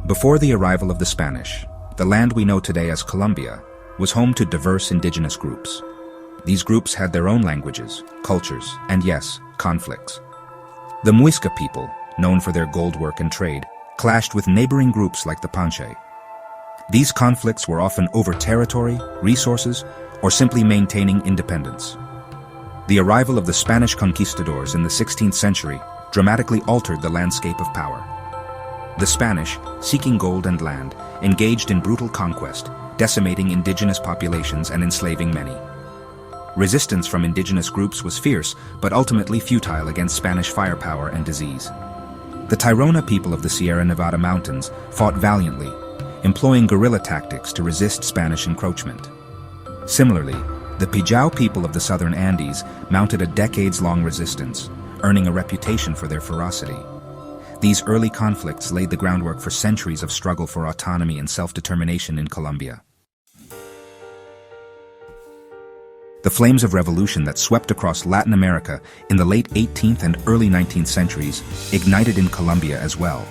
Before the arrival of the Spanish, the land we know today as Colombia was home to diverse indigenous groups. These groups had their own languages, cultures, and yes, conflicts. The Muisca people, known for their gold work and trade, clashed with neighboring groups like the Panche. These conflicts were often over territory, resources, or simply maintaining independence. The arrival of the Spanish conquistadors in the 16th century dramatically altered the landscape of power. The Spanish, seeking gold and land, engaged in brutal conquest, decimating indigenous populations and enslaving many. Resistance from indigenous groups was fierce, but ultimately futile against Spanish firepower and disease. The Tairona people of the Sierra Nevada mountains fought valiantly, employing guerrilla tactics to resist Spanish encroachment. Similarly, the Pijao people of the southern Andes mounted a decades-long resistance, earning a reputation for their ferocity. These early conflicts laid the groundwork for centuries of struggle for autonomy and self-determination in Colombia. The flames of revolution that swept across Latin America in the late 18th and early 19th centuries ignited in Colombia as well.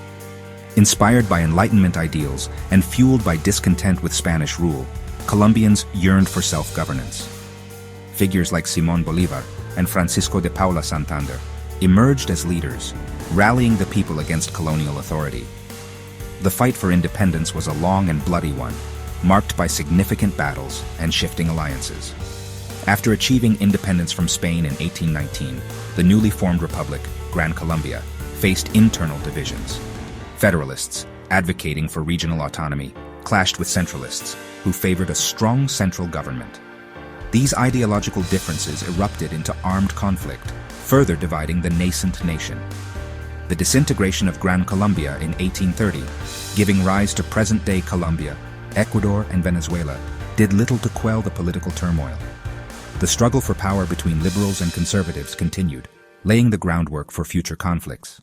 Inspired by Enlightenment ideals and fueled by discontent with Spanish rule, Colombians yearned for self-governance. Figures like Simón Bolívar and Francisco de Paula Santander emerged as leaders, rallying the people against colonial authority. The fight for independence was a long and bloody one, marked by significant battles and shifting alliances. After achieving independence from Spain in 1819, the newly formed republic, Gran Colombia, faced internal divisions. Federalists, advocating for regional autonomy, clashed with centralists, who favored a strong central government. These ideological differences erupted into armed conflict, further dividing the nascent nation. The disintegration of Gran Colombia in 1830, giving rise to present-day Colombia, Ecuador, and Venezuela, did little to quell the political turmoil. The struggle for power between liberals and conservatives continued, laying the groundwork for future conflicts.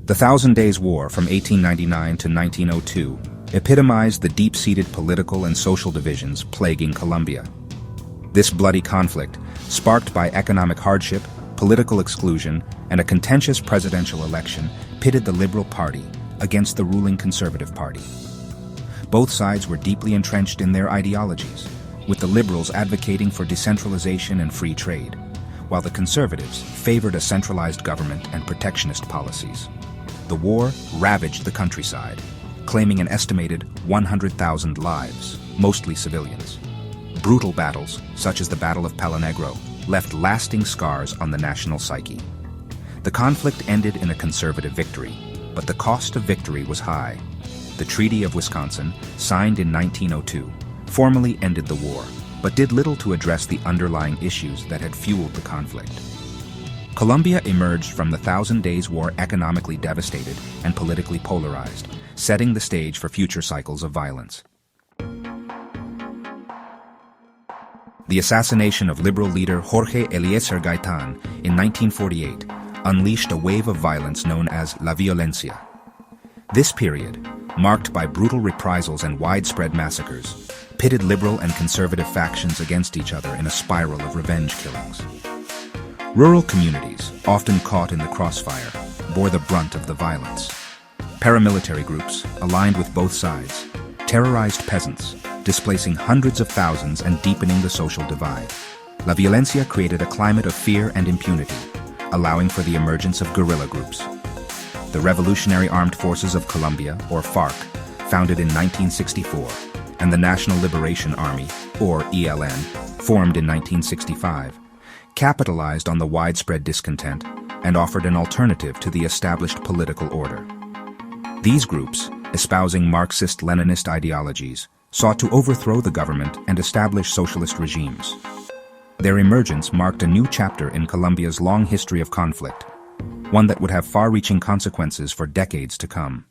The Thousand Days' War from 1899 to 1902 epitomized the deep-seated political and social divisions plaguing Colombia. This bloody conflict, sparked by economic hardship, political exclusion, and a contentious presidential election, pitted the Liberal Party against the ruling Conservative Party. Both sides were deeply entrenched in their ideologies, with the Liberals advocating for decentralization and free trade, while the Conservatives favored a centralized government and protectionist policies. The war ravaged the countryside, claiming an estimated 100,000 lives, mostly civilians. Brutal battles, such as the Battle of Palo Negro, left lasting scars on the national psyche. The conflict ended in a conservative victory, but the cost of victory was high. The Treaty of Wisconsin, signed in 1902, formally ended the war, but did little to address the underlying issues that had fueled the conflict. Colombia emerged from the Thousand Days' War economically devastated and politically polarized, setting the stage for future cycles of violence. The assassination of liberal leader Jorge Eliezer Gaitan in 1948 unleashed a wave of violence known as La Violencia. This period, marked by brutal reprisals and widespread massacres, pitted liberal and conservative factions against each other in a spiral of revenge killings. Rural communities, often caught in the crossfire, bore the brunt of the violence. Paramilitary groups, aligned with both sides, terrorized peasants, displacing hundreds of thousands and deepening the social divide. La Violencia created a climate of fear and impunity, allowing for the emergence of guerrilla groups. The Revolutionary Armed Forces of Colombia, or FARC, founded in 1964, and the National Liberation Army, or ELN, formed in 1965, capitalized on the widespread discontent and offered an alternative to the established political order. These groups, espousing Marxist-Leninist ideologies, sought to overthrow the government and establish socialist regimes. Their emergence marked a new chapter in Colombia's long history of conflict, one that would have far-reaching consequences for decades to come.